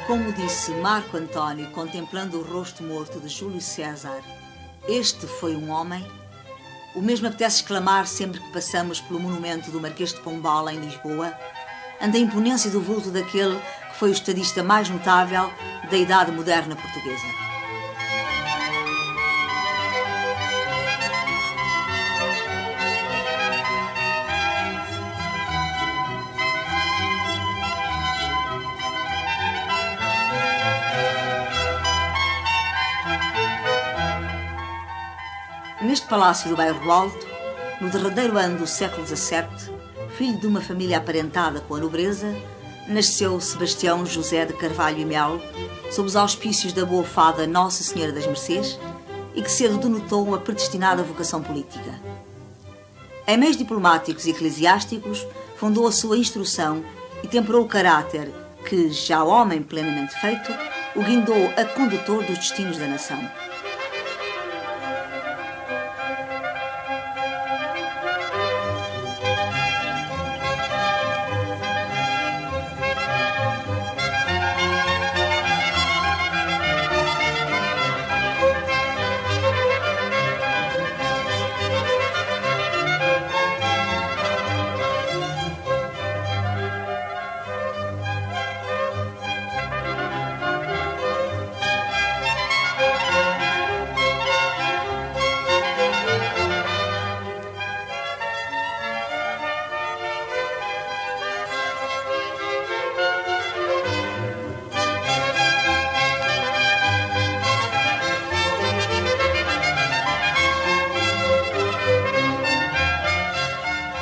Como disse Marco António, contemplando o rosto morto de Júlio César, este foi um homem. O mesmo apetece exclamar sempre que passamos pelo monumento do Marquês de Pombal, em Lisboa, ante a imponência do vulto daquele que foi o estadista mais notável da idade moderna portuguesa. Neste palácio do Bairro Alto, no derradeiro ano do século XVII, filho de uma família aparentada com a nobreza, nasceu Sebastião José de Carvalho e Melo, sob os auspícios da boa fada Nossa Senhora das Mercês, e que cedo denotou uma predestinada vocação política. Em meios diplomáticos e eclesiásticos, fundou a sua instrução e temperou o caráter que, já homem plenamente feito, o guindou a condutor dos destinos da nação.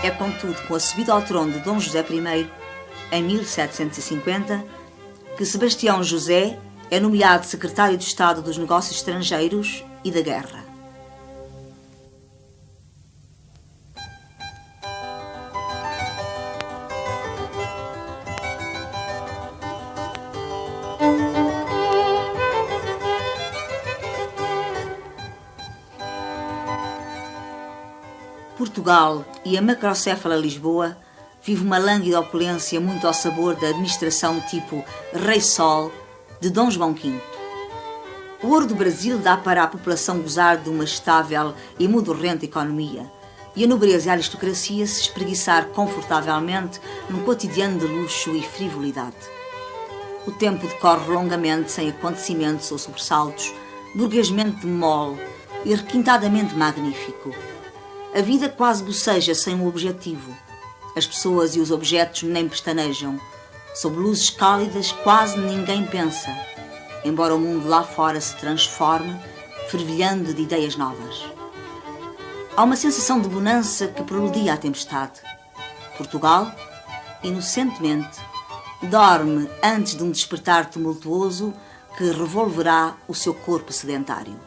É, contudo, com a subida ao trono de Dom José I, em 1750, que Sebastião José é nomeado secretário de Estado dos Negócios Estrangeiros e da Guerra. Portugal e a macrocéfala Lisboa vive uma lânguida opulência muito ao sabor da administração tipo Rei Sol de Dom João V. O ouro do Brasil dá para a população gozar de uma estável e modorrenta economia e a nobreza e a aristocracia se espreguiçar confortavelmente num cotidiano de luxo e frivolidade. O tempo decorre longamente sem acontecimentos ou sobressaltos, burguesmente mole e requintadamente magnífico. A vida quase boceja sem um objetivo. As pessoas e os objetos nem pestanejam. Sob luzes cálidas quase ninguém pensa, embora o mundo lá fora se transforme, fervilhando de ideias novas. Há uma sensação de bonança que preludia a tempestade. Portugal, inocentemente, dorme antes de um despertar tumultuoso que revolverá o seu corpo sedentário.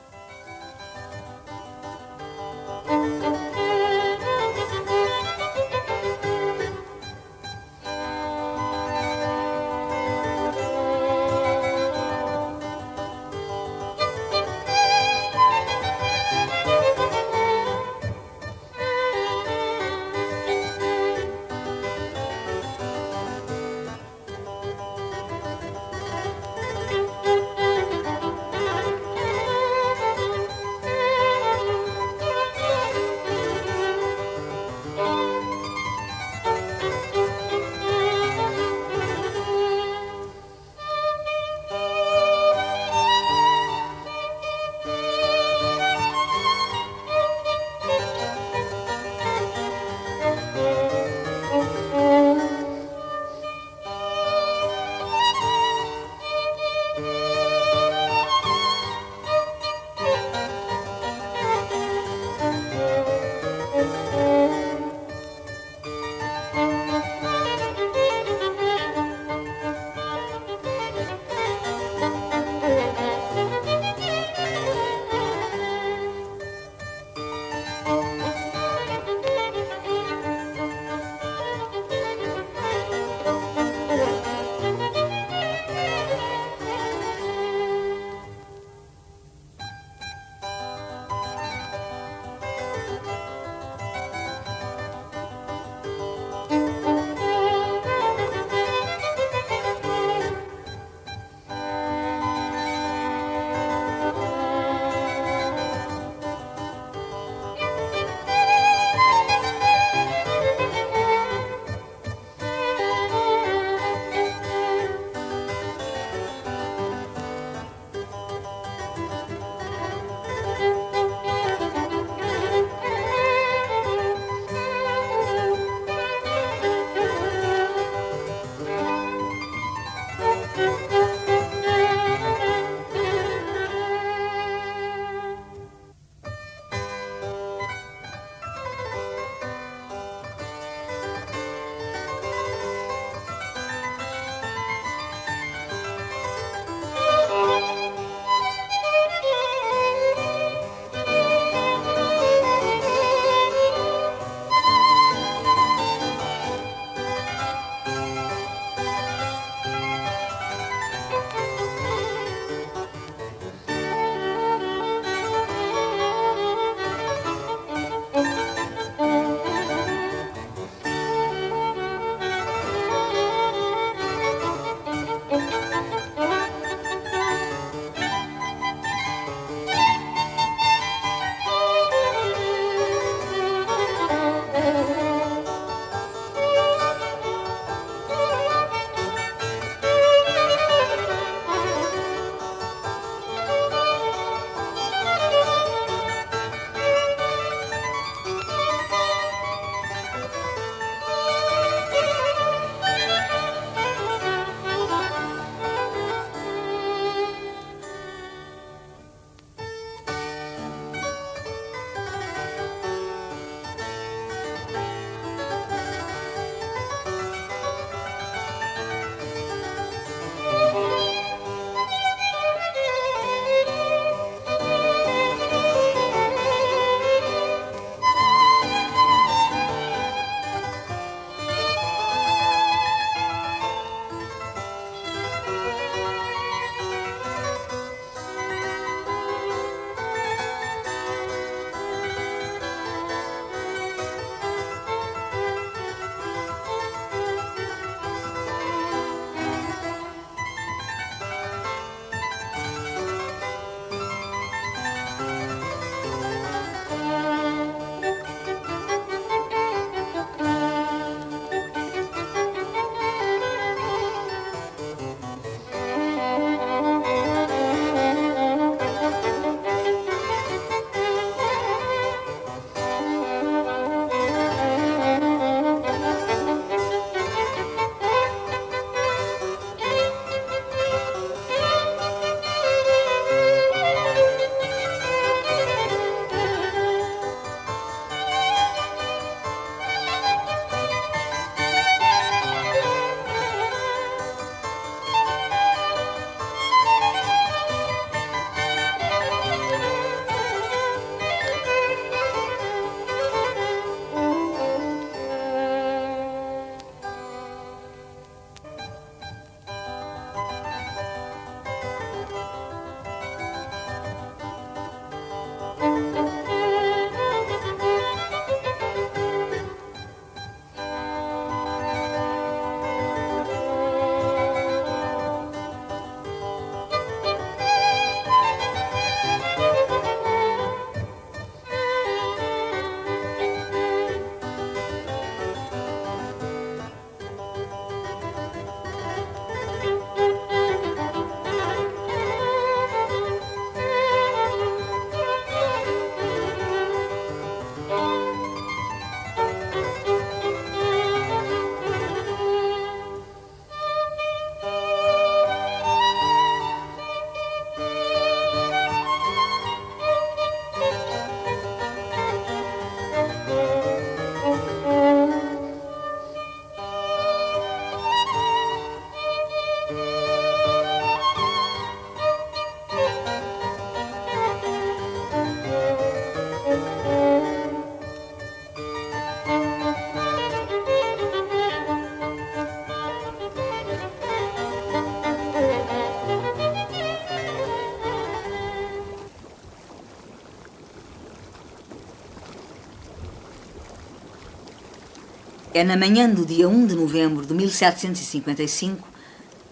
É na manhã do dia 1 de novembro de 1755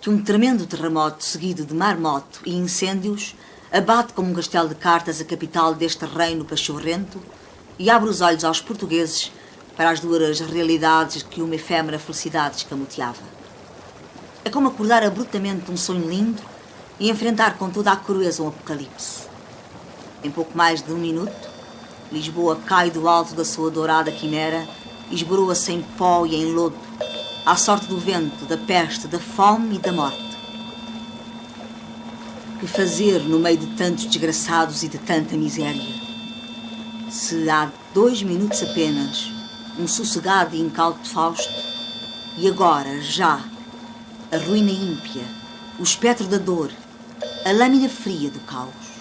que um tremendo terremoto seguido de marmoto e incêndios abate como um castelo de cartas a capital deste reino pachorrento e abre os olhos aos portugueses para as duras realidades que uma efêmera felicidade escamoteava. É como acordar abruptamente um sonho lindo e enfrentar com toda a crueza um apocalipse. Em pouco mais de um minuto, Lisboa cai do alto da sua dourada quimera e esboroa-se em pó e em lodo, à sorte do vento, da peste, da fome e da morte. Que fazer no meio de tantos desgraçados e de tanta miséria? Se há 2 minutos apenas um sossegado e incauto Fausto, e agora, já, a ruína ímpia, o espectro da dor, a lâmina fria do caos.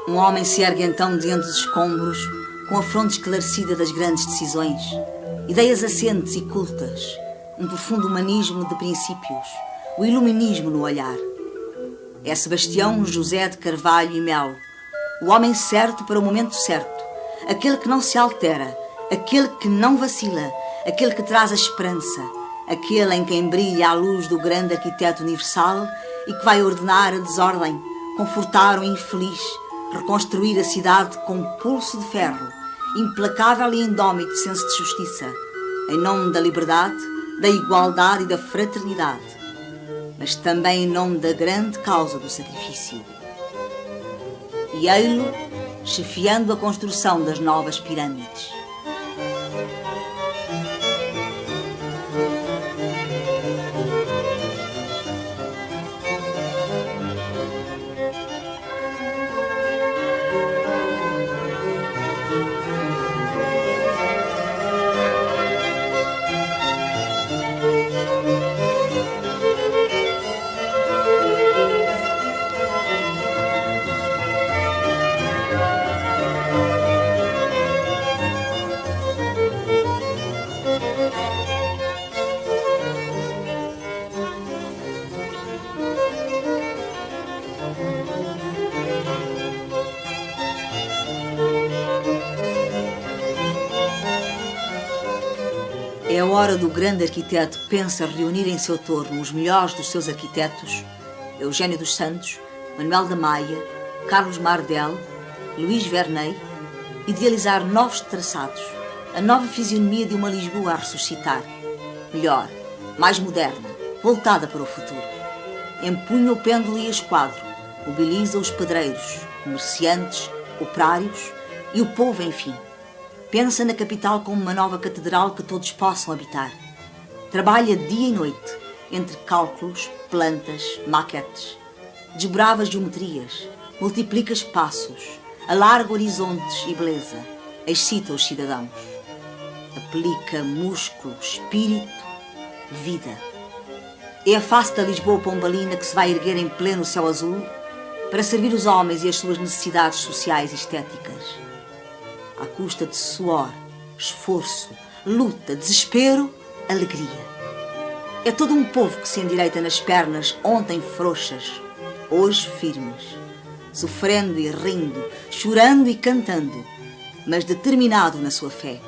Um homem se ergue então diante dos escombros, com a fronte esclarecida das grandes decisões, ideias assentes e cultas, um profundo humanismo de princípios, o iluminismo no olhar. É Sebastião José de Carvalho e Melo, o homem certo para o momento certo, aquele que não se altera, aquele que não vacila, aquele que traz a esperança, aquele em quem brilha a luz do grande arquiteto universal e que vai ordenar a desordem, confortar o infeliz, reconstruir a cidade com pulso de ferro, implacável e indómito senso de justiça, em nome da liberdade, da igualdade e da fraternidade, mas também em nome da grande causa do sacrifício. E ei-lo chefiando a construção das novas pirâmides. É a hora do grande arquiteto que pensa reunir em seu torno os melhores dos seus arquitetos, Eugênio dos Santos, Manuel da Maia, Carlos Mardel, Luís Verney, idealizar novos traçados, a nova fisionomia de uma Lisboa a ressuscitar, melhor, mais moderna, voltada para o futuro. Empunha o pêndulo e a esquadro, mobiliza os pedreiros, comerciantes, operários e o povo, enfim. Pensa na capital como uma nova catedral que todos possam habitar. Trabalha dia e noite, entre cálculos, plantas, maquetes. Desbrava geometrias, multiplica espaços, alarga horizontes e beleza, excita os cidadãos. Aplica músculo, espírito, vida. É a face da Lisboa pombalina que se vai erguer em pleno céu azul para servir os homens e as suas necessidades sociais e estéticas. À custa de suor, esforço, luta, desespero, alegria. É todo um povo que se endireita nas pernas, ontem frouxas, hoje firmes, sofrendo e rindo, chorando e cantando, mas determinado na sua fé.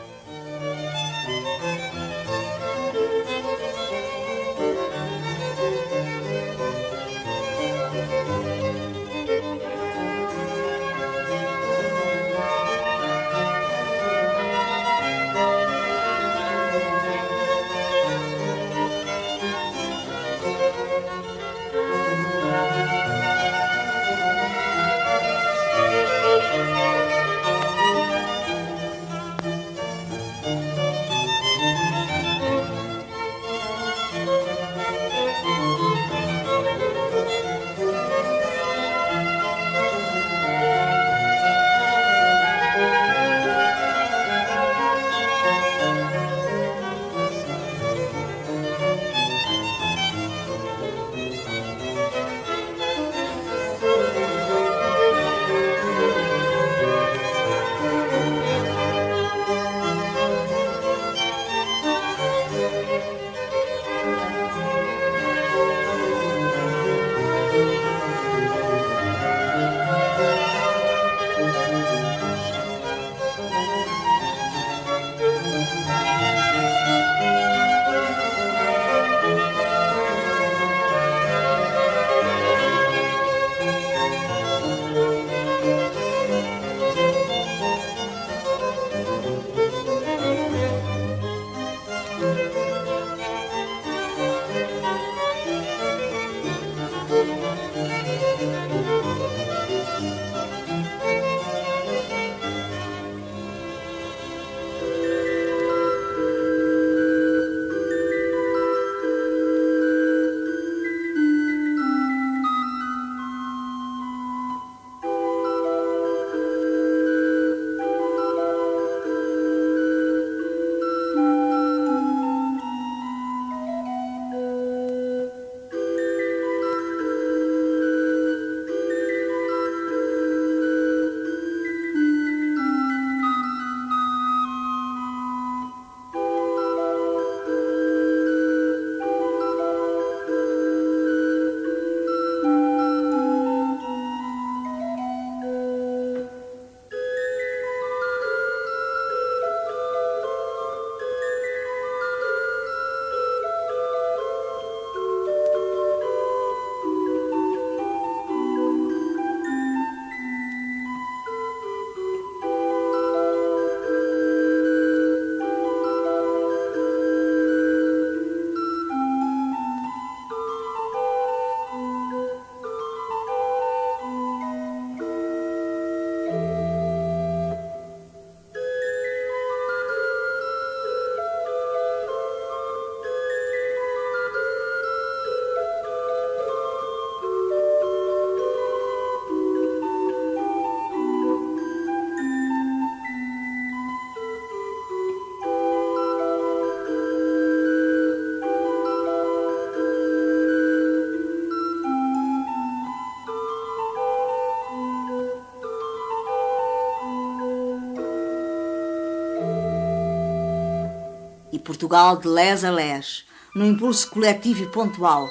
Portugal de les a les, num impulso coletivo e pontual,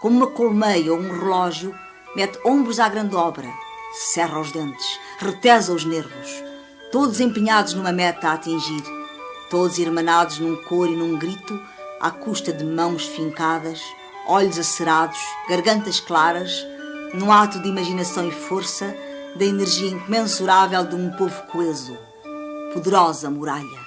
como uma colmeia ou um relógio, mete ombros à grande obra, cerra os dentes, retesa os nervos, todos empenhados numa meta a atingir, todos irmanados num coro e num grito, à custa de mãos fincadas, olhos acerados, gargantas claras, num ato de imaginação e força, da energia incomensurável de um povo coeso, poderosa muralha.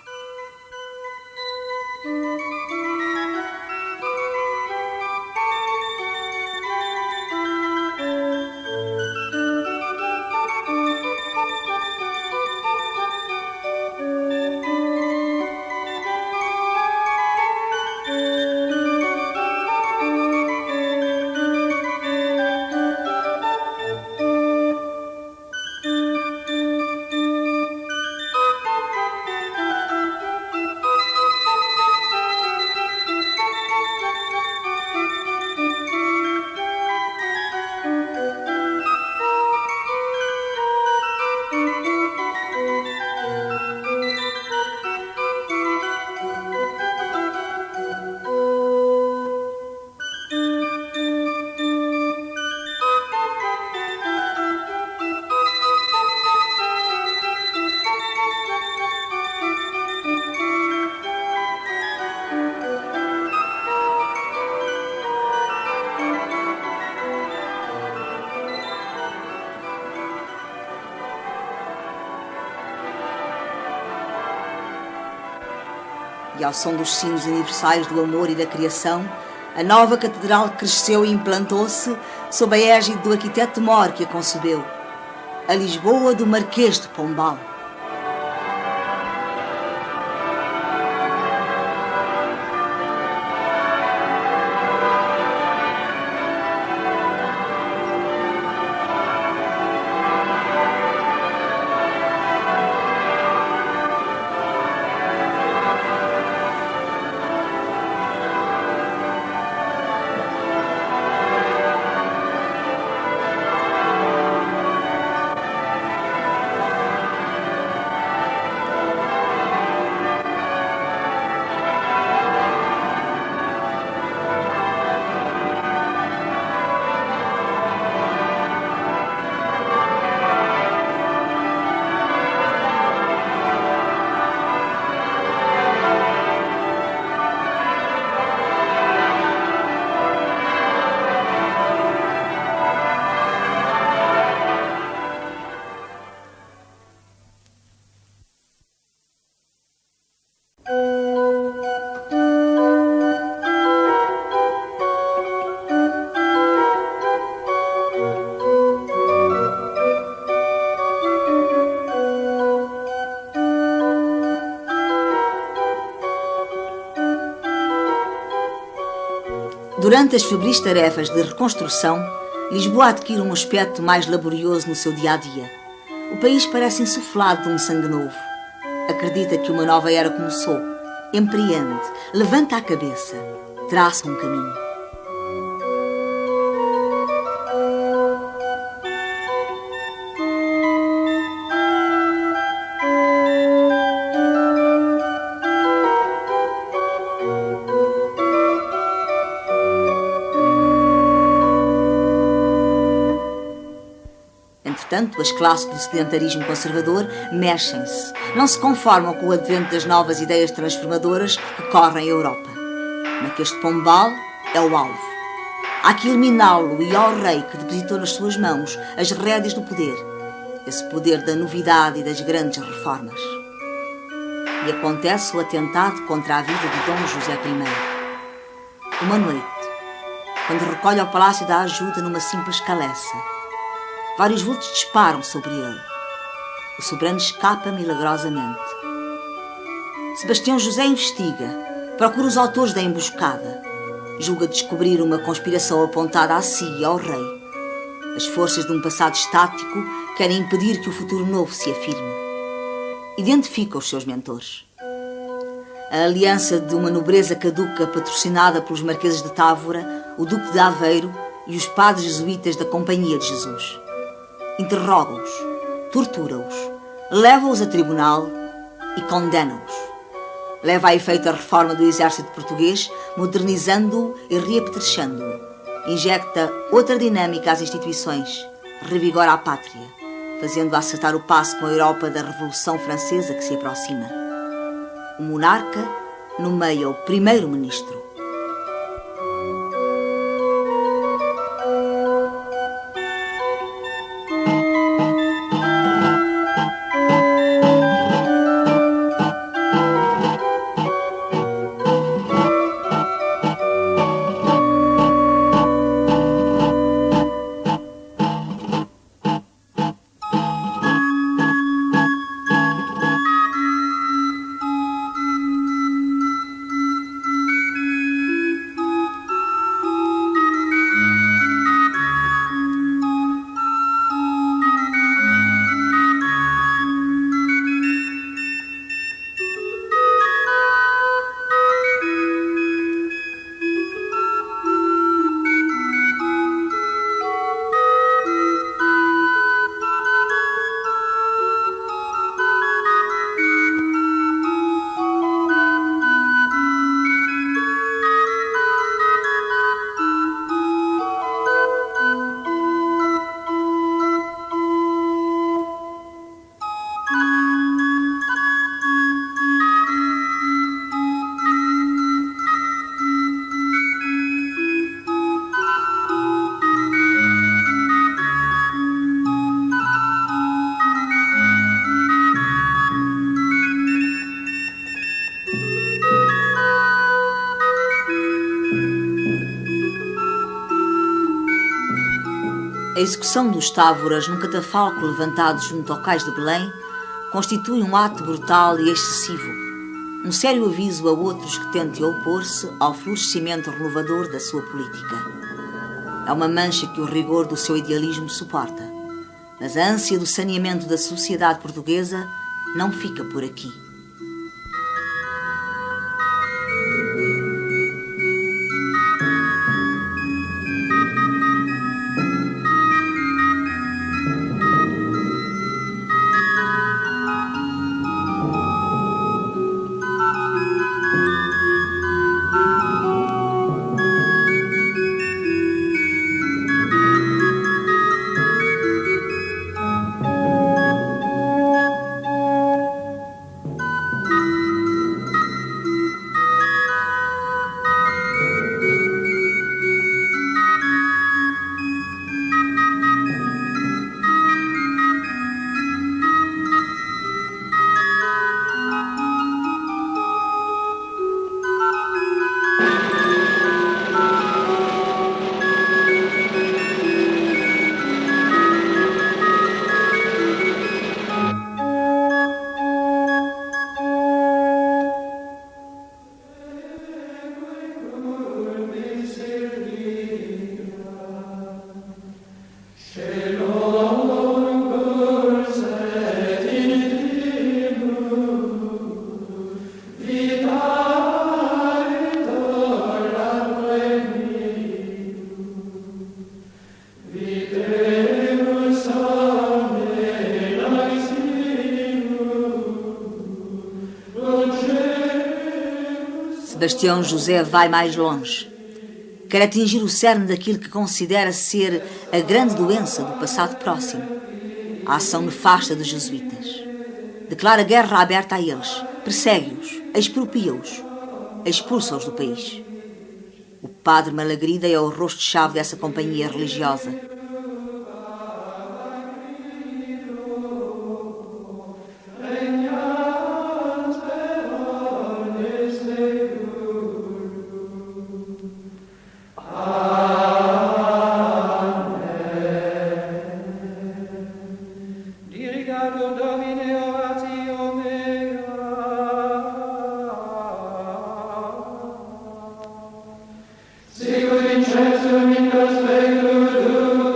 E ao som dos sinos universais do amor e da criação, a nova catedral cresceu e implantou-se sob a égide do arquiteto mor que a concebeu, a Lisboa do Marquês de Pombal. Durante as febris tarefas de reconstrução, Lisboa adquire um aspecto mais laborioso no seu dia-a-dia. O país parece insuflado de um sangue novo. Acredita que uma nova era começou. Empreende, levanta a cabeça, traça um caminho. Entretanto, as classes do sedentarismo conservador mexem-se, não se conformam com o advento das novas ideias transformadoras que correm a Europa. Marquês de Pombal é o alvo. Há que eliminá-lo e ao rei que depositou nas suas mãos as rédeas do poder, esse poder da novidade e das grandes reformas. E acontece o atentado contra a vida de Dom José I. Uma noite, quando recolhe ao Palácio da Ajuda numa simples caleça, vários vultos disparam sobre ele. O soberano escapa milagrosamente. Sebastião José investiga, procura os autores da emboscada. Julga descobrir uma conspiração apontada a si e ao rei. As forças de um passado estático querem impedir que o futuro novo se afirme. Identifica os seus mentores. A aliança de uma nobreza caduca patrocinada pelos marqueses de Távora, o duque de Aveiro e os padres jesuítas da Companhia de Jesus. Interroga-os, tortura-os, leva-os a tribunal e condena-os. Leva a efeito a reforma do exército português, modernizando-o e reapetrechando-o. Injecta outra dinâmica às instituições, revigora a pátria, fazendo-a acertar o passo com a Europa da Revolução Francesa que se aproxima. O monarca nomeia o primeiro-ministro. A execução dos távoras num catafalco levantado junto ao cais de Belém constitui um ato brutal e excessivo, um sério aviso a outros que tentem opor-se ao florescimento renovador da sua política. É uma mancha que o rigor do seu idealismo suporta, mas a ânsia do saneamento da sociedade portuguesa não fica por aqui. Sebastião José vai mais longe. Quer atingir o cerne daquilo que considera ser a grande doença do passado próximo, a ação nefasta dos jesuítas. Declara guerra aberta a eles, persegue-os, expropria-os, expulsa-os do país. O padre Malagrida é o rosto-chave dessa companhia religiosa. Sicut in censum in prospectu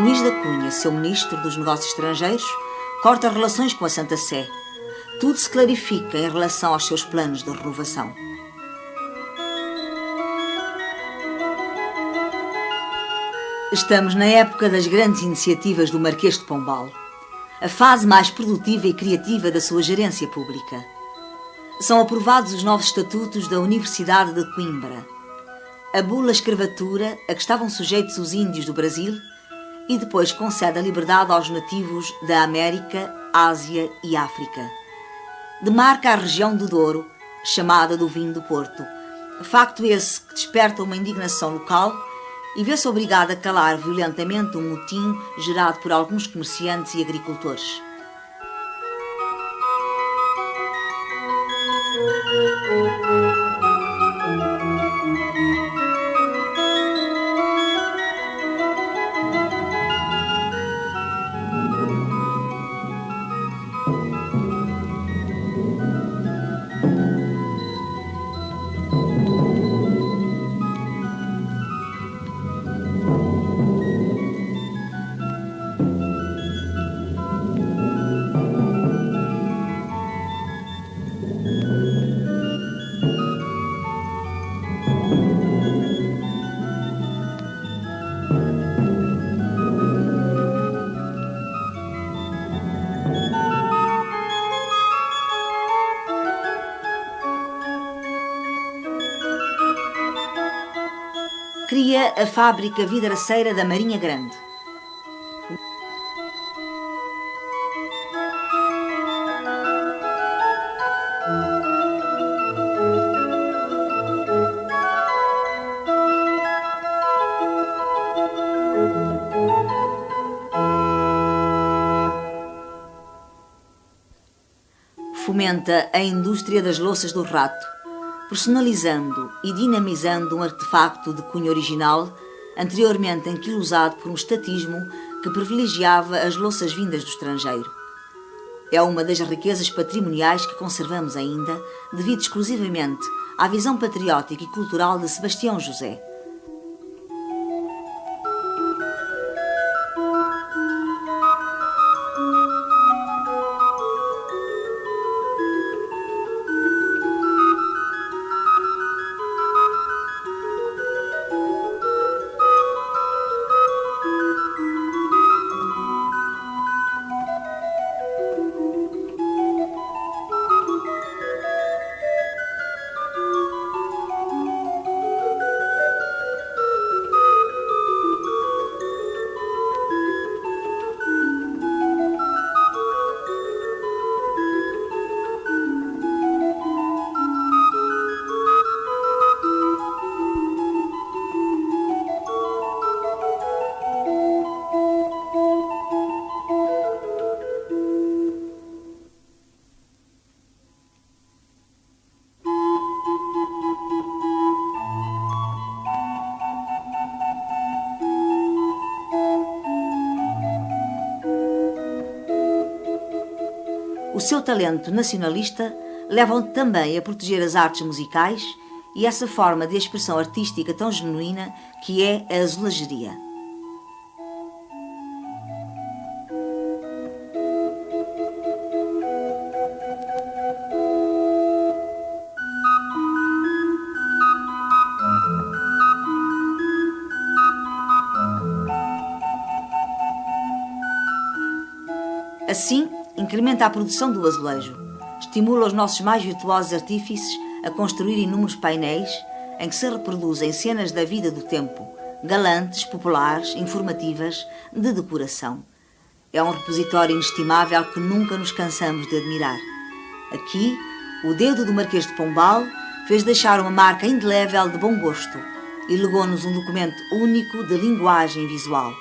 Luís da Cunha, seu ministro dos Negócios Estrangeiros, corta relações com a Santa Sé. Tudo se clarifica em relação aos seus planos de renovação. Estamos na época das grandes iniciativas do Marquês de Pombal, a fase mais produtiva e criativa da sua gerência pública. São aprovados os novos estatutos da Universidade de Coimbra. Abole a escravatura a que estavam sujeitos os índios do Brasil e depois concede a liberdade aos nativos da América, Ásia e África. Demarca a região do Douro, chamada do vinho do Porto. Facto esse que desperta uma indignação local e vê-se obrigado a calar violentamente um motim gerado por alguns comerciantes e agricultores. Cria a fábrica vidraceira da Marinha Grande. Fomenta a indústria das louças do rato, personalizando e dinamizando um artefacto de cunho original, anteriormente anquilosado por um estatismo que privilegiava as louças vindas do estrangeiro. É uma das riquezas patrimoniais que conservamos ainda, devido exclusivamente à visão patriótica e cultural de Sebastião José. O seu talento nacionalista leva-o também a proteger as artes musicais e essa forma de expressão artística tão genuína que é a azulejeria. Assim, incrementa a produção do azulejo, estimula os nossos mais virtuosos artífices a construir inúmeros painéis em que se reproduzem cenas da vida do tempo, galantes, populares, informativas, de decoração. É um repositório inestimável que nunca nos cansamos de admirar. Aqui, o dedo do Marquês de Pombal fez deixar uma marca indelével de bom gosto e legou-nos um documento único de linguagem visual.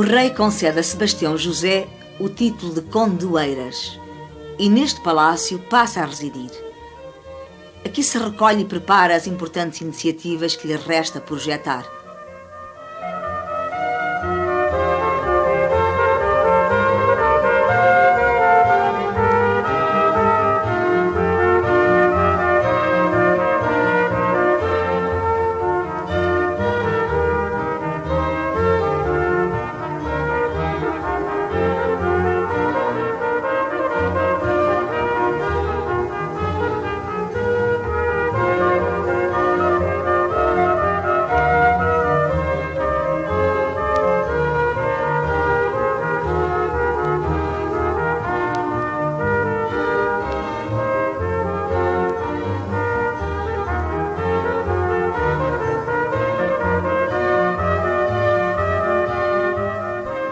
rei concede a Sebastião José o título de Conde de Oeiras e neste palácio passa a residir. Aqui se recolhe e prepara as importantes iniciativas que lhe resta projetar.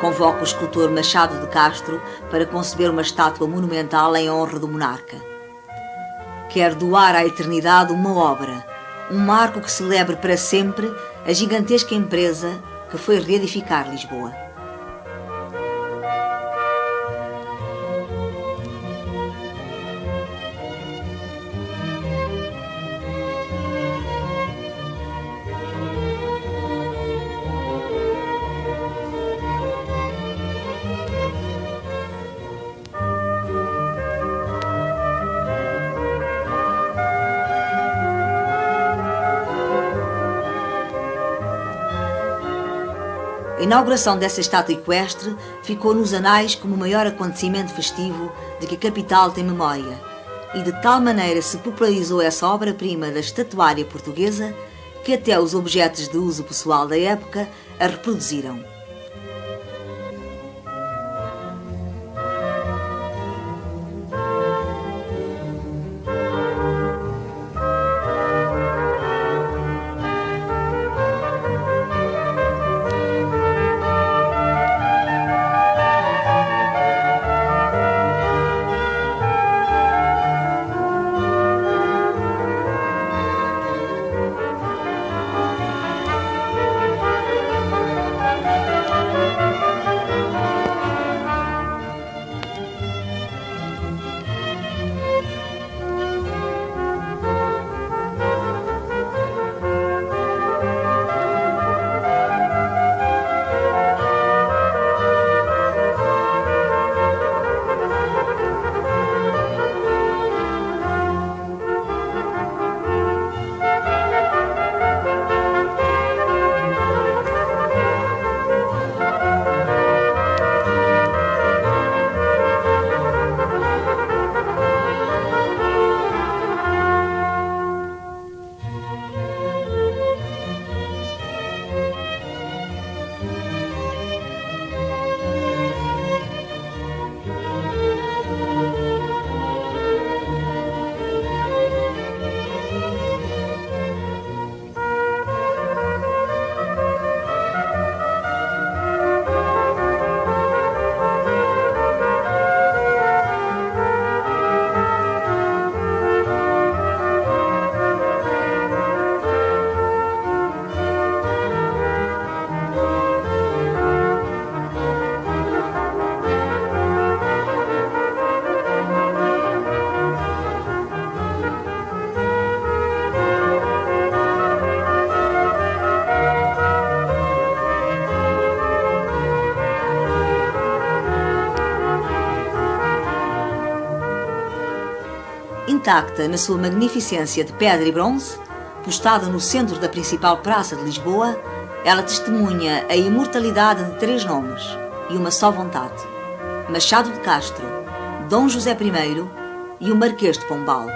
Convoca o escultor Machado de Castro para conceber uma estátua monumental em honra do monarca. Quer doar à eternidade uma obra, um marco que celebre para sempre a gigantesca empresa que foi reedificar Lisboa. A inauguração dessa estátua equestre ficou nos anais como o maior acontecimento festivo de que a capital tem memória, e de tal maneira se popularizou essa obra-prima da estatuária portuguesa que até os objetos de uso pessoal da época a reproduziram. Intacta na sua magnificência de pedra e bronze, postada no centro da principal praça de Lisboa, ela testemunha a imortalidade de 3 nomes e uma só vontade: Machado de Castro, Dom José I e o Marquês de Pombal.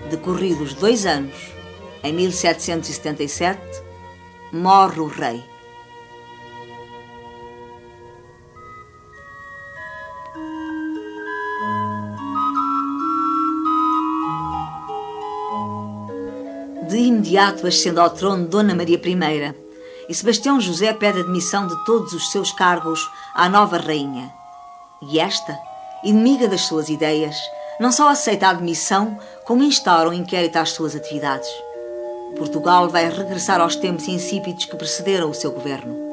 Decorridos 2 anos, em 1777, morre o rei. imediato ascende ao trono Dona Maria I e Sebastião José pede admissão de todos os seus cargos à nova rainha. E esta, inimiga das suas ideias, não só aceita a admissão, como instaura um inquérito às suas atividades. Portugal vai regressar aos tempos insípidos que precederam o seu governo.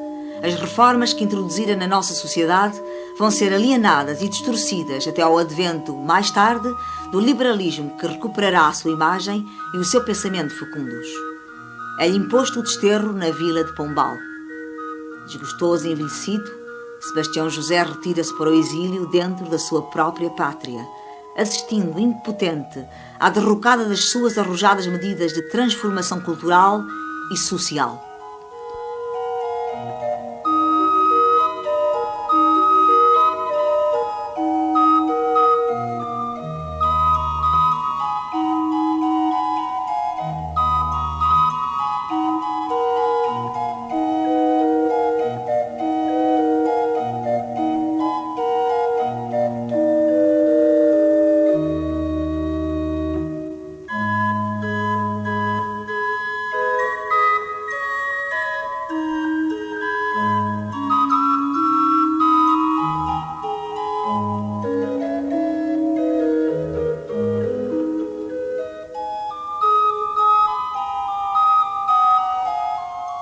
As reformas que introduzira na nossa sociedade vão ser alienadas e distorcidas até ao advento, mais tarde, do liberalismo que recuperará a sua imagem e o seu pensamento fecundos. É-lhe imposto o desterro na vila de Pombal. Desgostoso e envelhecido, Sebastião José retira-se para o exílio dentro da sua própria pátria, assistindo impotente à derrocada das suas arrojadas medidas de transformação cultural e social.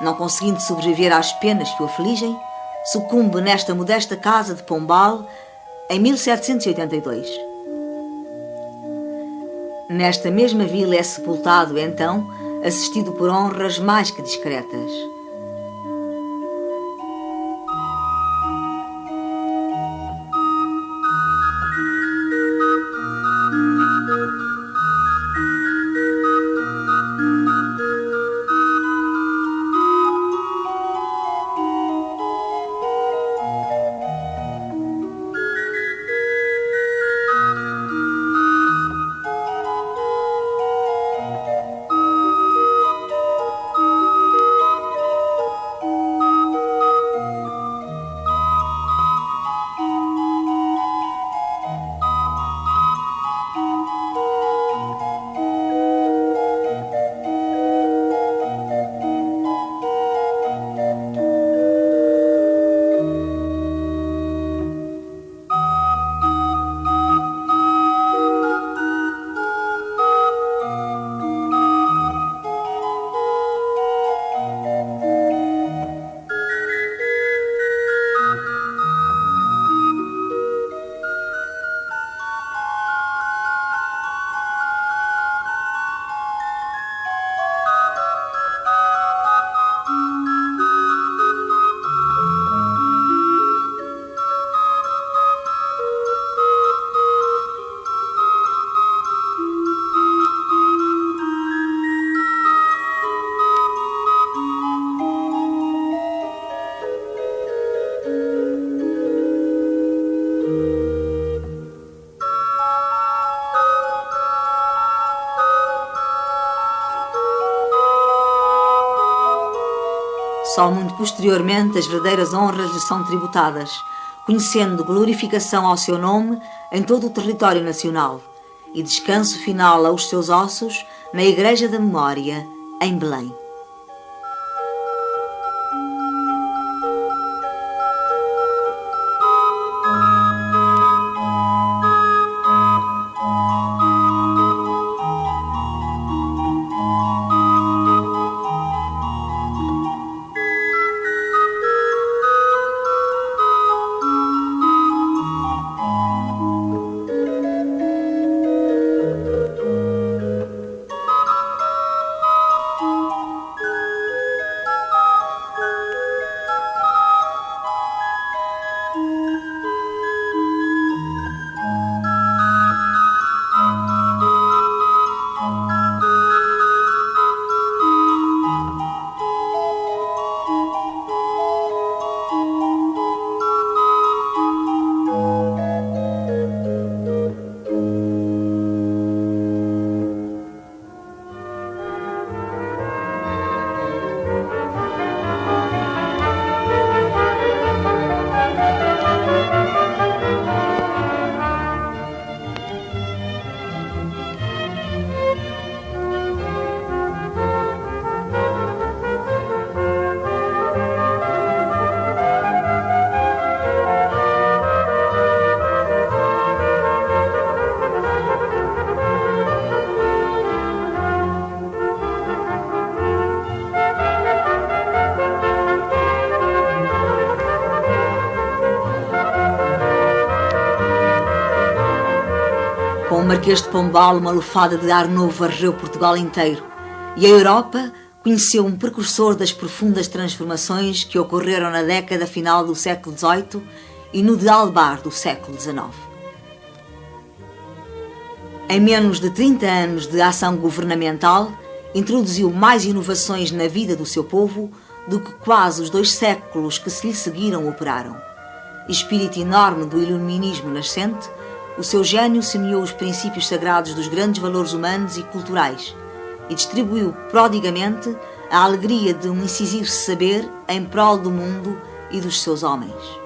Não conseguindo sobreviver às penas que o afligem, sucumbe nesta modesta casa de Pombal em 1782. Nesta mesma vila é sepultado, então, assistido por honras mais que discretas. Só muito posteriormente as verdadeiras honras lhe são tributadas, conhecendo glorificação ao seu nome em todo o território nacional e descanso final aos seus ossos na Igreja da Memória, em Belém. Com o Marquês de Pombal, uma lufada de ar novo varreu Portugal inteiro e a Europa conheceu um precursor das profundas transformações que ocorreram na década final do século XVIII e no de albar do século XIX. Em menos de 30 anos de ação governamental, introduziu mais inovações na vida do seu povo do que quase os 2 séculos que se lhe seguiram operaram. Espírito enorme do iluminismo nascente, o seu gênio semeou os princípios sagrados dos grandes valores humanos e culturais e distribuiu prodigamente a alegria de um incisivo saber em prol do mundo e dos seus homens.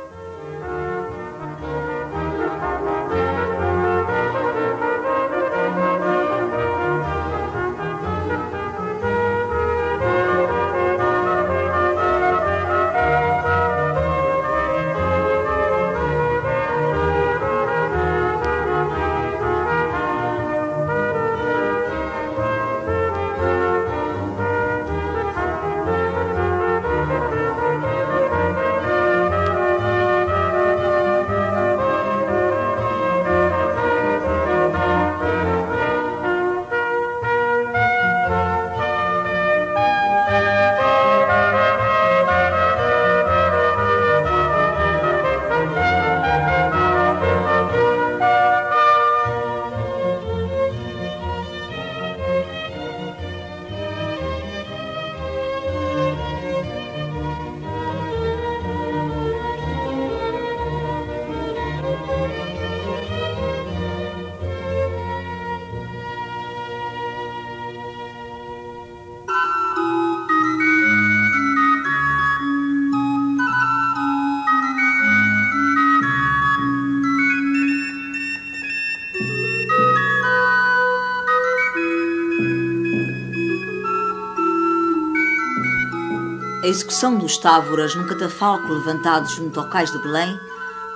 A execução dos távoras num catafalco levantado junto ao cais de Belém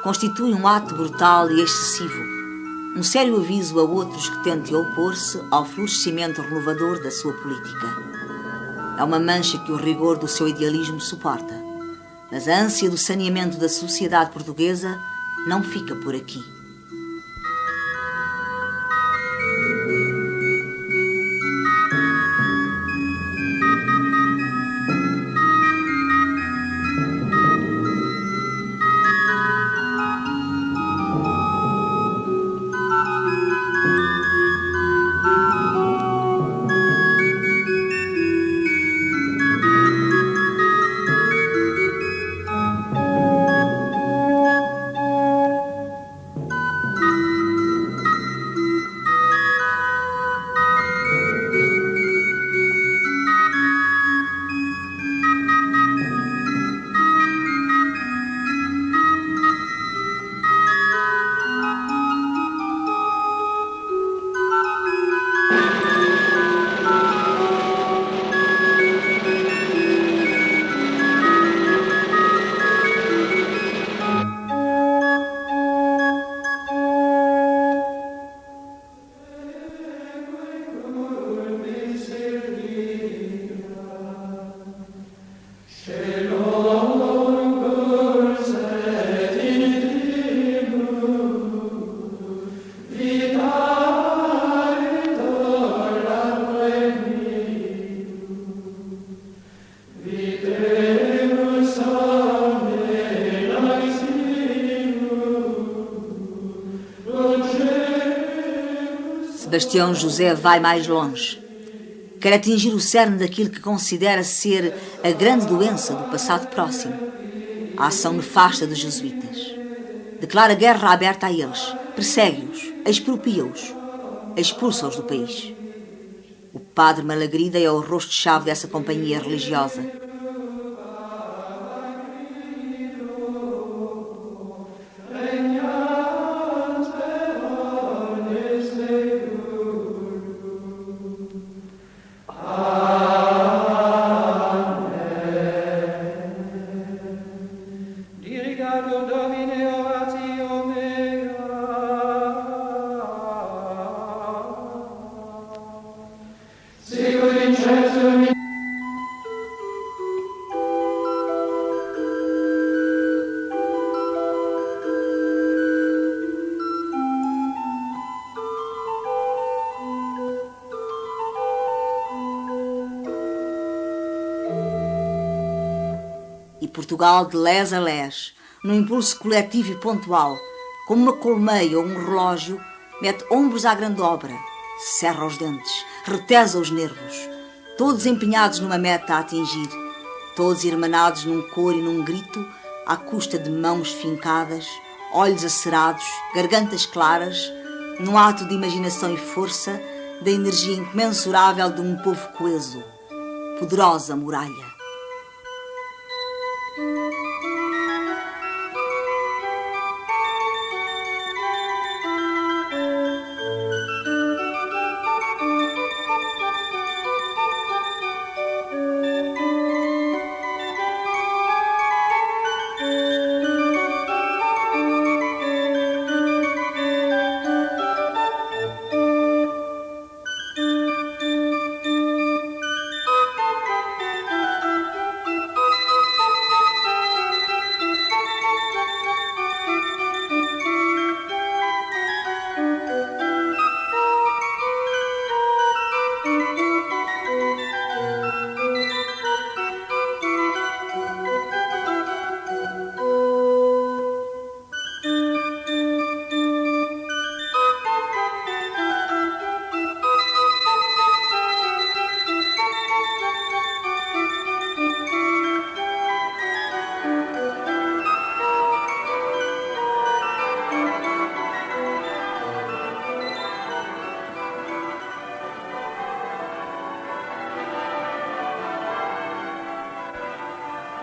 constitui um ato brutal e excessivo, um sério aviso a outros que tentem opor-se ao florescimento renovador da sua política. É uma mancha que o rigor do seu idealismo suporta, mas a ânsia do saneamento da sociedade portuguesa não fica por aqui. Sebastião José vai mais longe. Quer atingir o cerne daquilo que considera ser a grande doença do passado próximo, a ação nefasta dos jesuítas. Declara guerra aberta a eles, persegue-os, expropria-os, expulsa-os do país. O padre Malagrida é o rosto-chave dessa companhia religiosa. E Portugal, de les a les, num impulso coletivo e pontual, como uma colmeia ou um relógio, mete ombros à grande obra, cerra os dentes, retesa os nervos, todos empenhados numa meta a atingir, todos irmanados num coro e num grito, à custa de mãos fincadas, olhos acerados, gargantas claras, num ato de imaginação e força, da energia incomensurável de um povo coeso, poderosa muralha.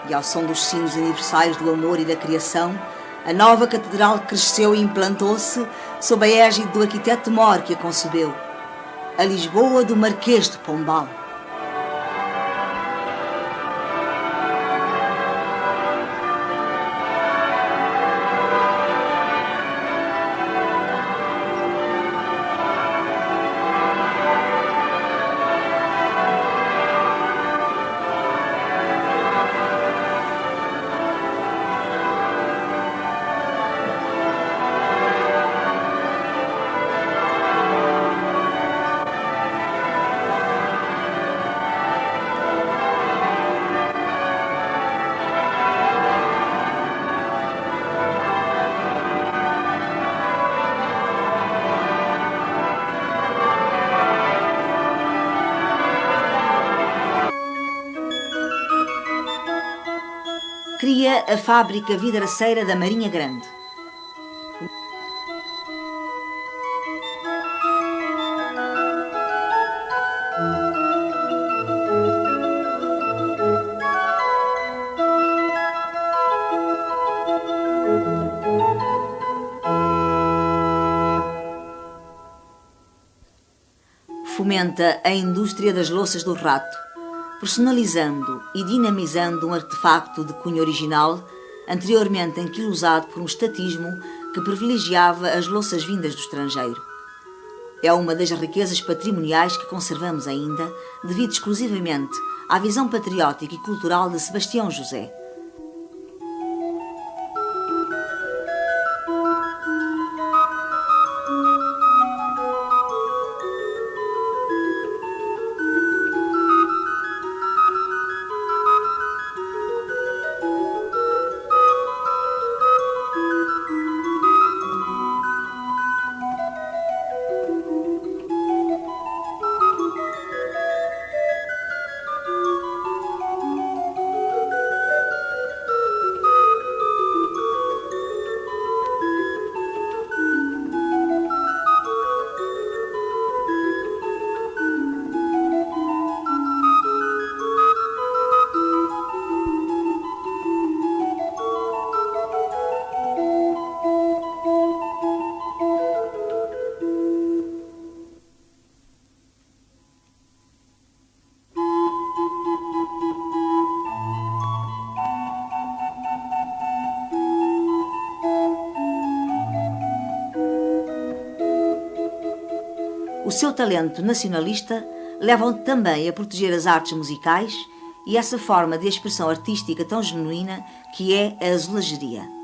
E ao som dos sinos universais do amor e da criação, a nova catedral cresceu e implantou-se sob a égide do arquiteto mor que a concebeu, a Lisboa do Marquês de Pombal. Cria a fábrica vidraceira da Marinha Grande. Fomenta a indústria das louças do rato, personalizando e dinamizando um artefacto de cunho original, anteriormente anquilosado por um estatismo que privilegiava as louças vindas do estrangeiro. É uma das riquezas patrimoniais que conservamos ainda, devido exclusivamente à visão patriótica e cultural de Sebastião José. O seu talento nacionalista leva-o também a proteger as artes musicais e essa forma de expressão artística tão genuína que é a azulejeria.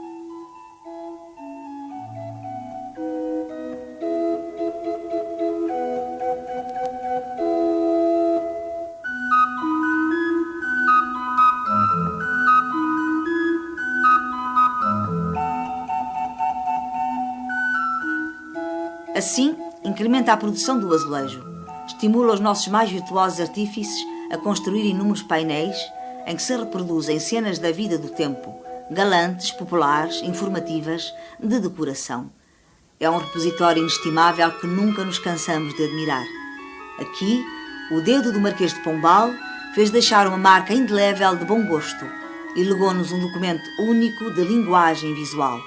Assim, incrementa a produção do azulejo, estimula os nossos mais virtuosos artífices a construir inúmeros painéis em que se reproduzem cenas da vida do tempo, galantes, populares, informativas, de decoração. É um repositório inestimável que nunca nos cansamos de admirar. Aqui, o dedo do Marquês de Pombal fez deixar uma marca indelével de bom gosto e legou-nos um documento único de linguagem visual.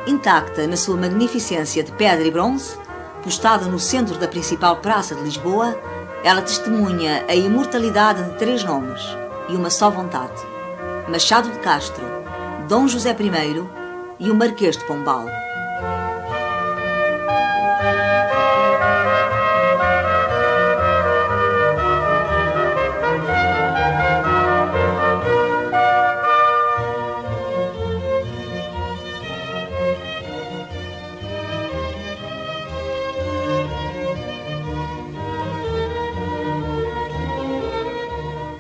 Intacta na sua magnificência de pedra e bronze, postada no centro da principal praça de Lisboa, ela testemunha a imortalidade de 3 nomes e uma só vontade: Machado de Castro, Dom José I e o Marquês de Pombal.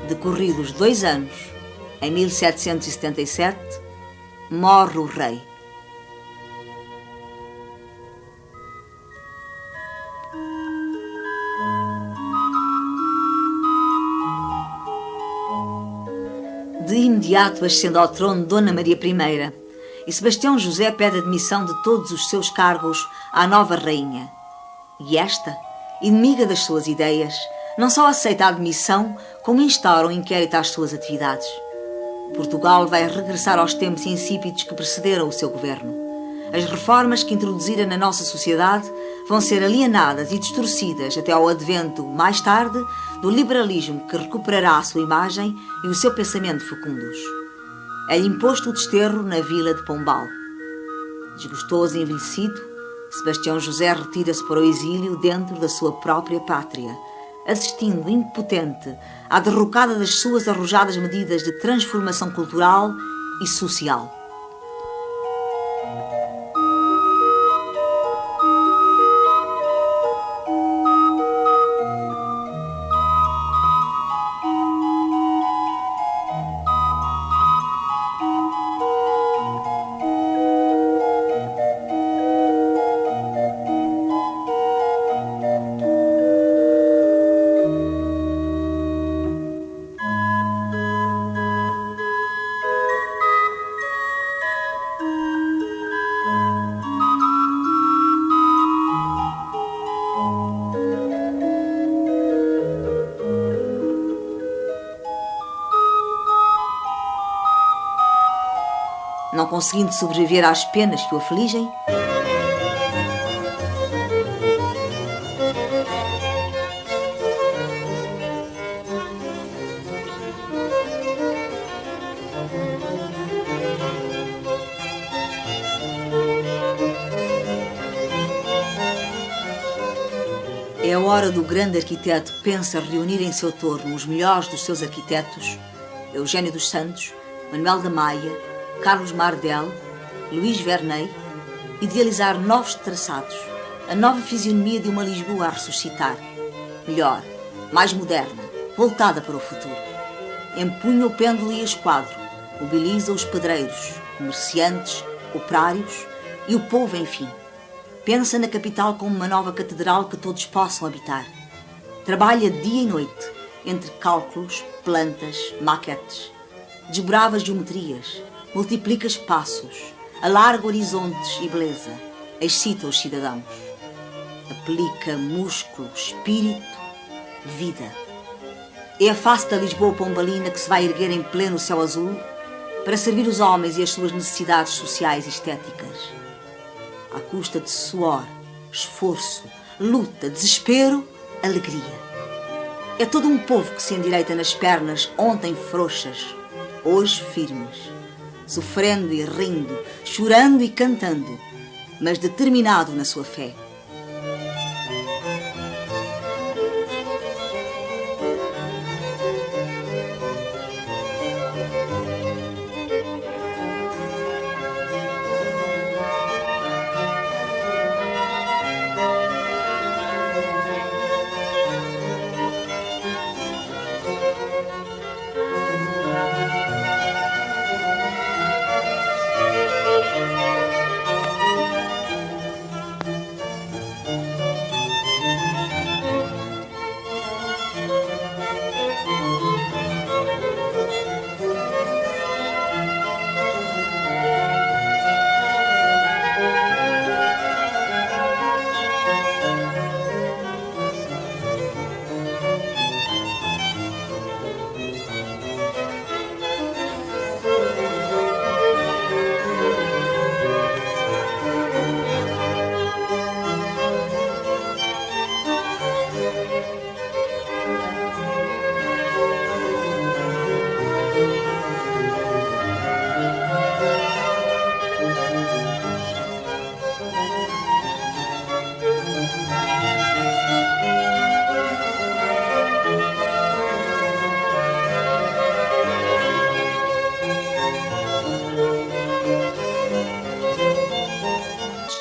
Decorridos 2 anos, em 1777, morre o rei. De imediato ascende ao trono Dona Maria I, e Sebastião José pede admissão de todos os seus cargos à nova rainha. E esta, inimiga das suas ideias, não só aceita a admissão, como instaura um inquérito às suas atividades. Portugal vai regressar aos tempos insípidos que precederam o seu governo. As reformas que introduzira na nossa sociedade vão ser alienadas e distorcidas até ao advento, mais tarde, do liberalismo que recuperará a sua imagem e o seu pensamento fecundos. É-lhe imposto o desterro na vila de Pombal. Desgostoso e envelhecido, Sebastião José retira-se para o exílio dentro da sua própria pátria, assistindo impotente à derrocada das suas arrojadas medidas de transformação cultural e social. Não conseguindo sobreviver às penas que o afligem, é a hora do grande arquiteto que pensa reunir em seu torno os melhores dos seus arquitetos, Eugênio dos Santos, Manuel da Maia, Carlos Mardel, Luís Verney, idealizar novos traçados, a nova fisionomia de uma Lisboa a ressuscitar, melhor, mais moderna, voltada para o futuro. Empunha o pêndulo e a esquadro, mobiliza os pedreiros, comerciantes, operários e o povo, enfim. Pensa na capital como uma nova catedral que todos possam habitar. Trabalha dia e noite, entre cálculos, plantas, maquetes. Desbrava geometrias, multiplica espaços, alarga horizontes e beleza, excita os cidadãos. Aplica músculo, espírito, vida. É a face da Lisboa pombalina que se vai erguer em pleno céu azul para servir os homens e as suas necessidades sociais e estéticas. À custa de suor, esforço, luta, desespero, alegria. É todo um povo que se endireita nas pernas, ontem frouxas, hoje firmes, sofrendo e rindo, chorando e cantando, mas determinado na sua fé.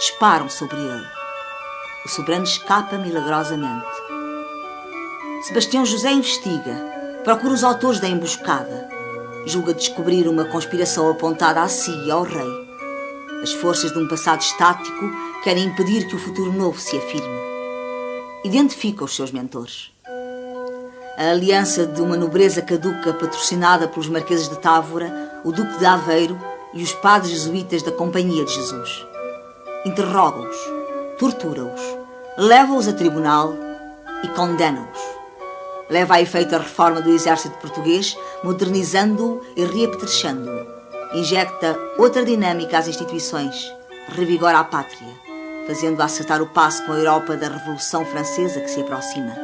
Disparam sobre ele. O soberano escapa milagrosamente. Sebastião José investiga, procura os autores da emboscada. Julga descobrir uma conspiração apontada a si e ao rei. As forças de um passado estático querem impedir que o futuro novo se afirme. Identifica os seus mentores. A aliança de uma nobreza caduca patrocinada pelos marqueses de Távora, o duque de Aveiro e os padres jesuítas da Companhia de Jesus. Interroga-os, tortura-os, leva-os a tribunal e condena-os. Leva a efeito a reforma do exército português, modernizando-o e reapetrechando-o. Injecta outra dinâmica às instituições, revigora a pátria, fazendo-a acertar o passo com a Europa da Revolução Francesa que se aproxima.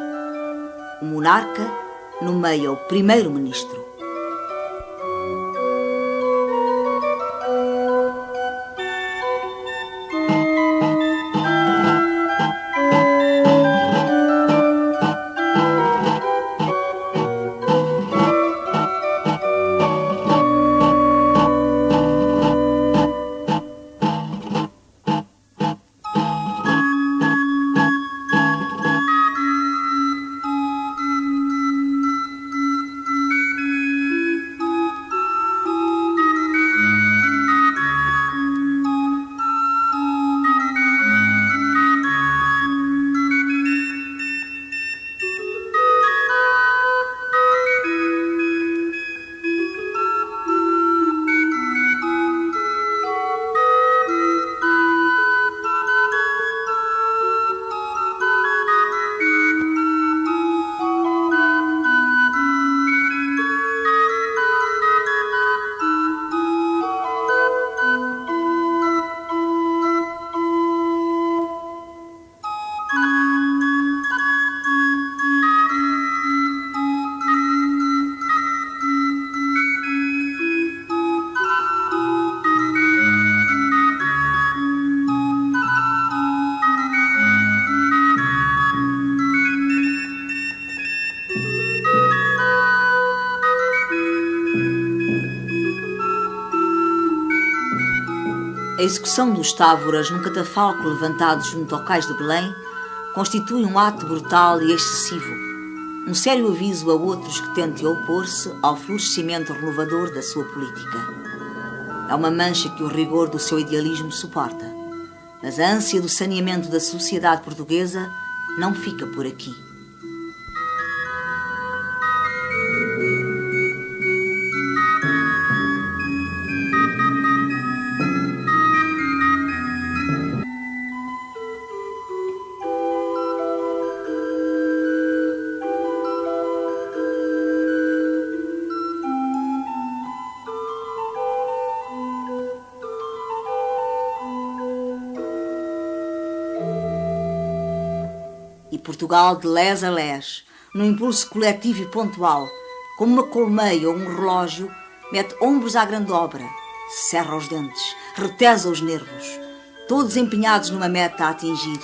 O monarca nomeia o primeiro-ministro. A execução dos Távoras num catafalco levantado junto ao cais de Belém constitui um ato brutal e excessivo, um sério aviso a outros que tentem opor-se ao florescimento renovador da sua política. É uma mancha que o rigor do seu idealismo suporta, mas a ânsia do saneamento da sociedade portuguesa não fica por aqui. E Portugal de les a les, num impulso coletivo e pontual, como uma colmeia ou um relógio, mete ombros à grande obra, cerra os dentes, retesa os nervos, todos empenhados numa meta a atingir,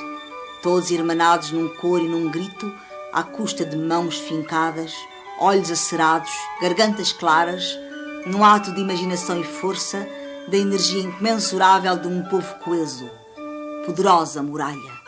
todos irmanados num coro e num grito, à custa de mãos fincadas, olhos acerados, gargantas claras, num ato de imaginação e força, da energia incomensurável de um povo coeso, poderosa muralha.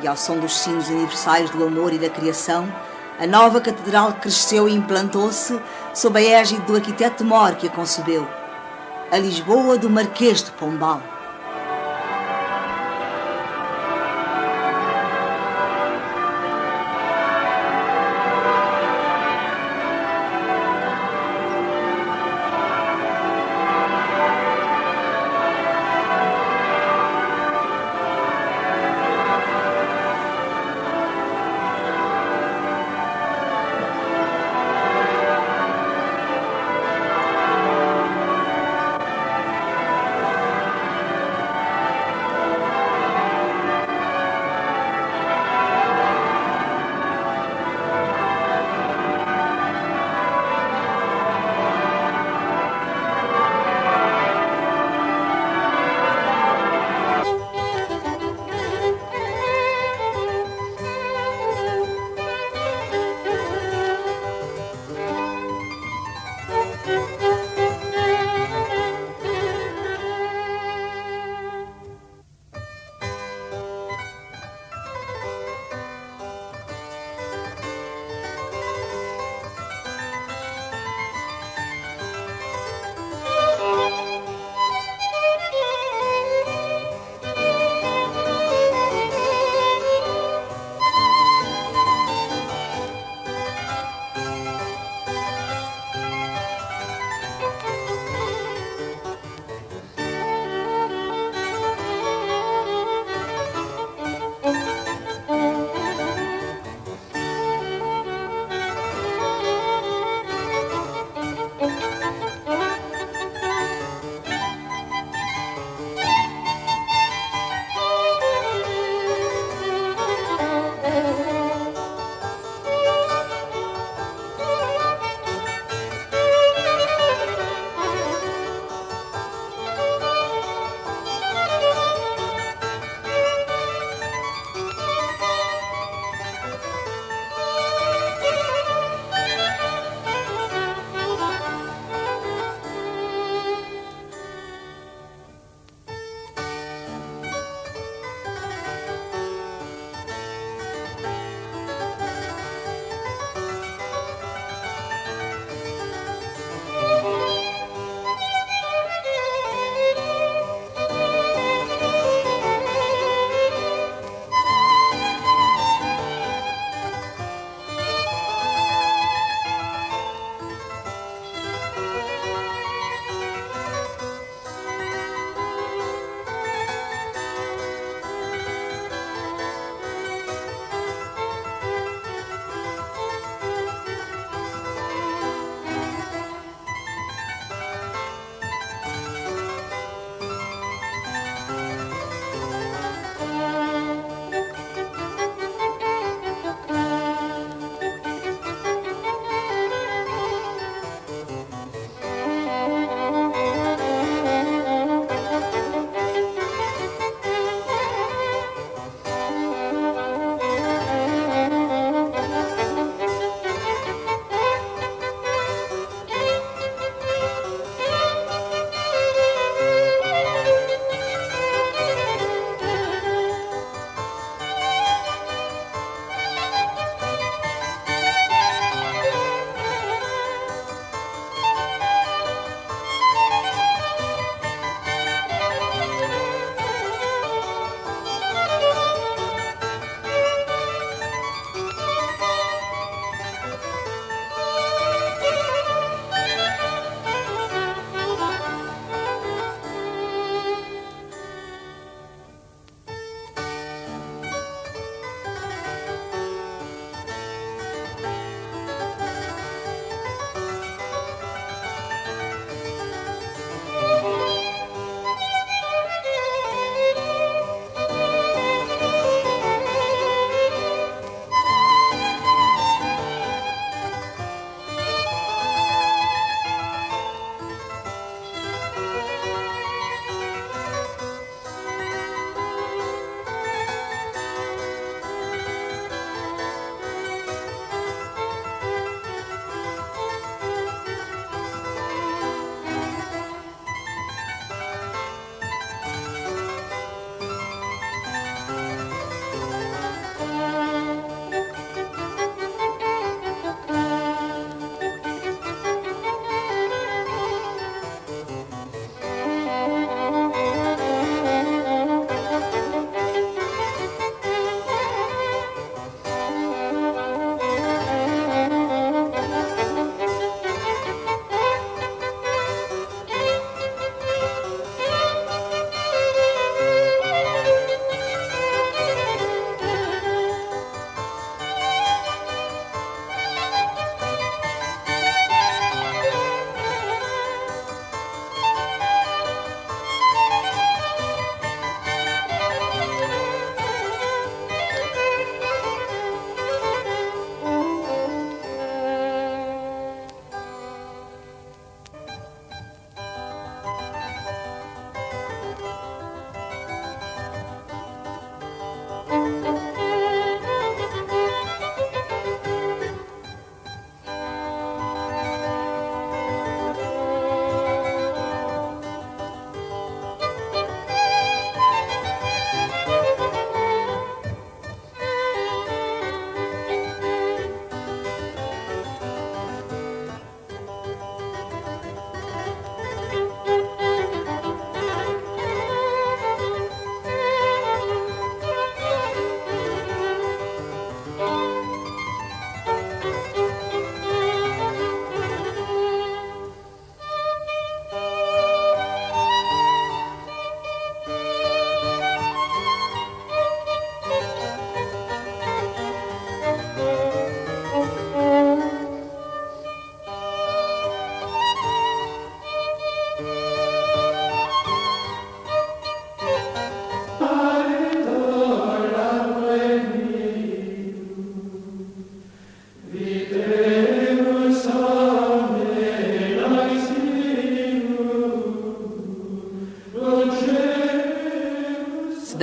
E ao som dos sinos universais do amor e da criação, a nova catedral cresceu e implantou-se sob a égide do arquiteto mor que a concebeu, a Lisboa do Marquês de Pombal.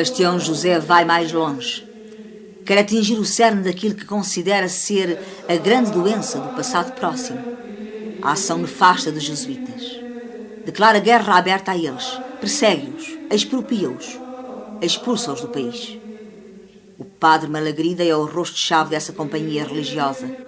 Sebastião José vai mais longe. Quer atingir o cerne daquilo que considera ser a grande doença do passado próximo, a ação nefasta dos jesuítas. Declara guerra aberta a eles, persegue-os, expropria-os, expulsa-os do país. O padre Malagrida é o rosto-chave dessa companhia religiosa.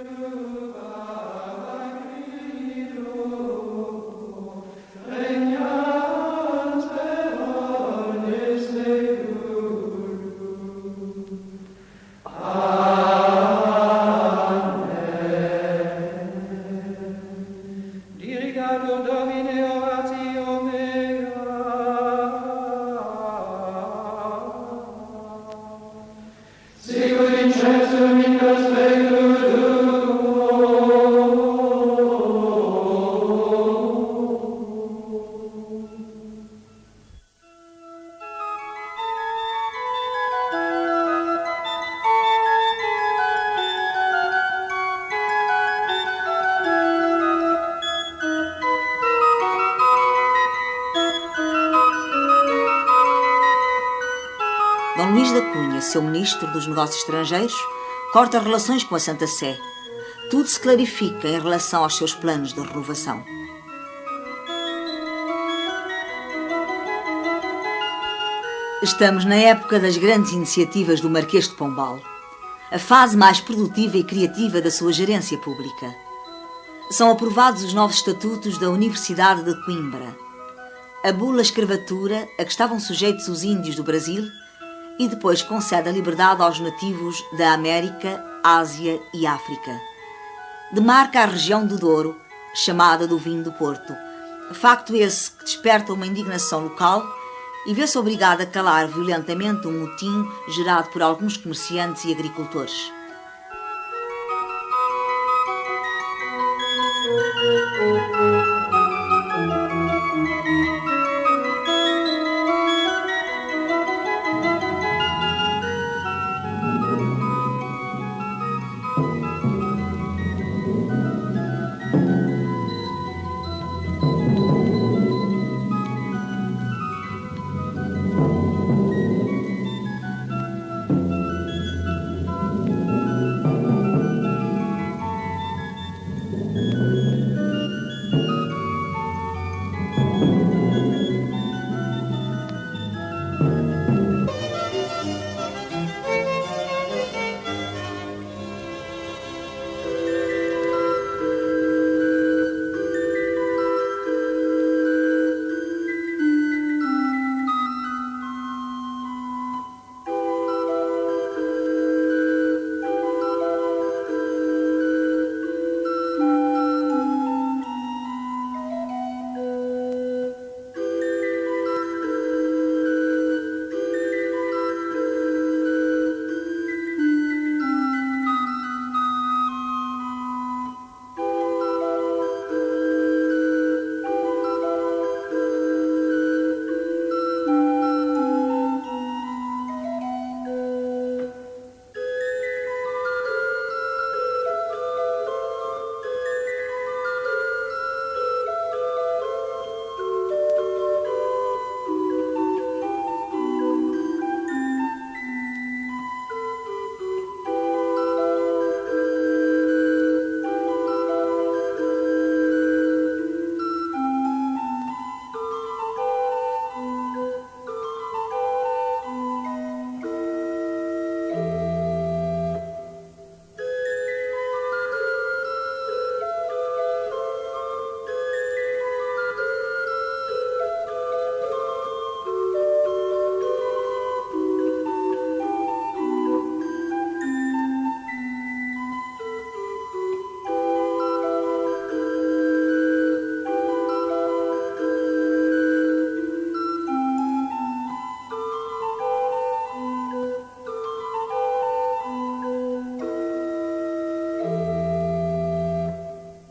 Dom Luís da Cunha, seu ministro dos Negócios Estrangeiros, corta relações com a Santa Sé. Tudo se clarifica em relação aos seus planos de renovação. Estamos na época das grandes iniciativas do Marquês de Pombal, a fase mais produtiva e criativa da sua gerência pública. São aprovados os novos estatutos da Universidade de Coimbra, a bula escravatura a que estavam sujeitos os índios do Brasil e depois concede a liberdade aos nativos da América, Ásia e África. Demarca a região do Douro, chamada do vinho do Porto. Facto esse que desperta uma indignação local e vê-se obrigado a calar violentamente um motim gerado por alguns comerciantes e agricultores.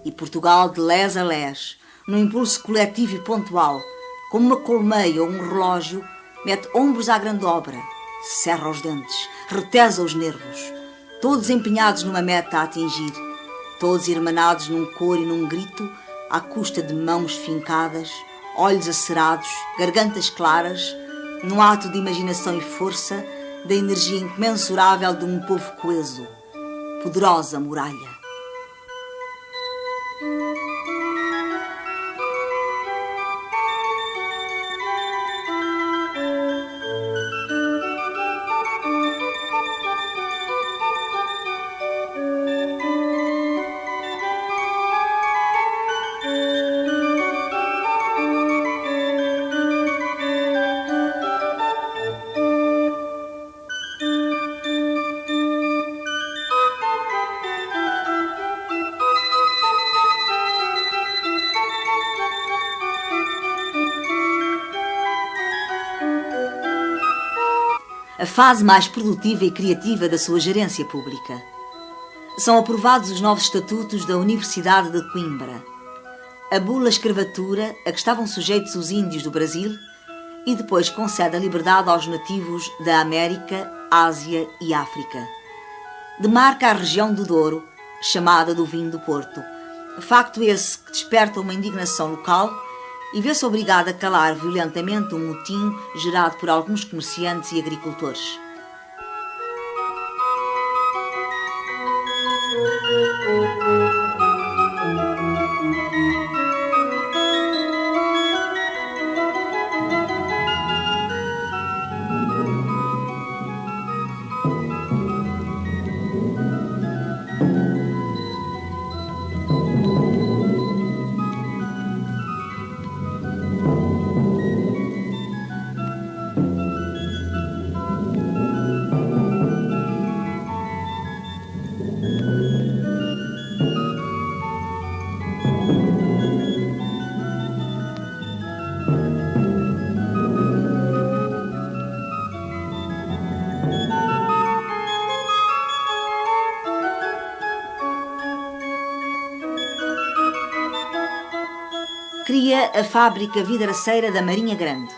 E Portugal, de les a les, num impulso coletivo e pontual, como uma colmeia ou um relógio, mete ombros à grande obra, cerra os dentes, retesa os nervos, todos empenhados numa meta a atingir, todos irmanados num coro e num grito, à custa de mãos fincadas, olhos acerados, gargantas claras, num ato de imaginação e força, da energia incomensurável de um povo coeso, poderosa muralha. A fase mais produtiva e criativa da sua gerência pública. São aprovados os novos estatutos da Universidade de Coimbra, a bula escravatura a que estavam sujeitos os índios do Brasil e depois concede a liberdade aos nativos da América, Ásia e África. Demarca a região do Douro, chamada do vinho do Porto, facto esse que desperta uma indignação local e vê-se obrigado a calar violentamente um motim gerado por alguns comerciantes e agricultores. Cria a fábrica vidraceira da Marinha Grande.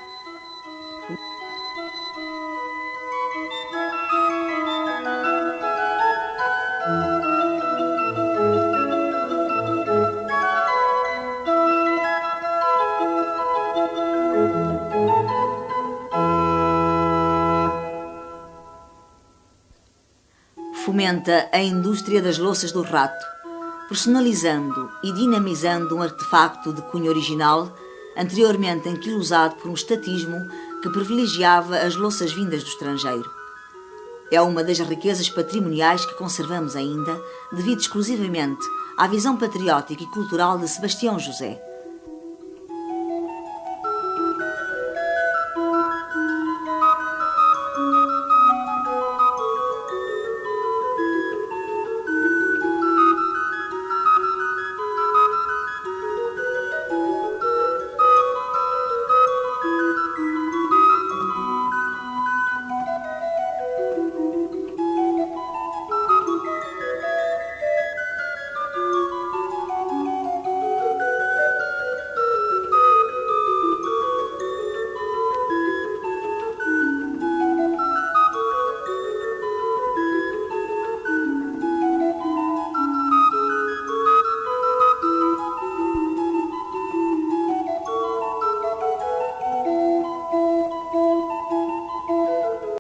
Fomenta a indústria das louças do rato, personalizando e dinamizando um artefacto de cunho original, anteriormente anquilosado por um estatismo que privilegiava as louças vindas do estrangeiro. É uma das riquezas patrimoniais que conservamos ainda, devido exclusivamente à visão patriótica e cultural de Sebastião José.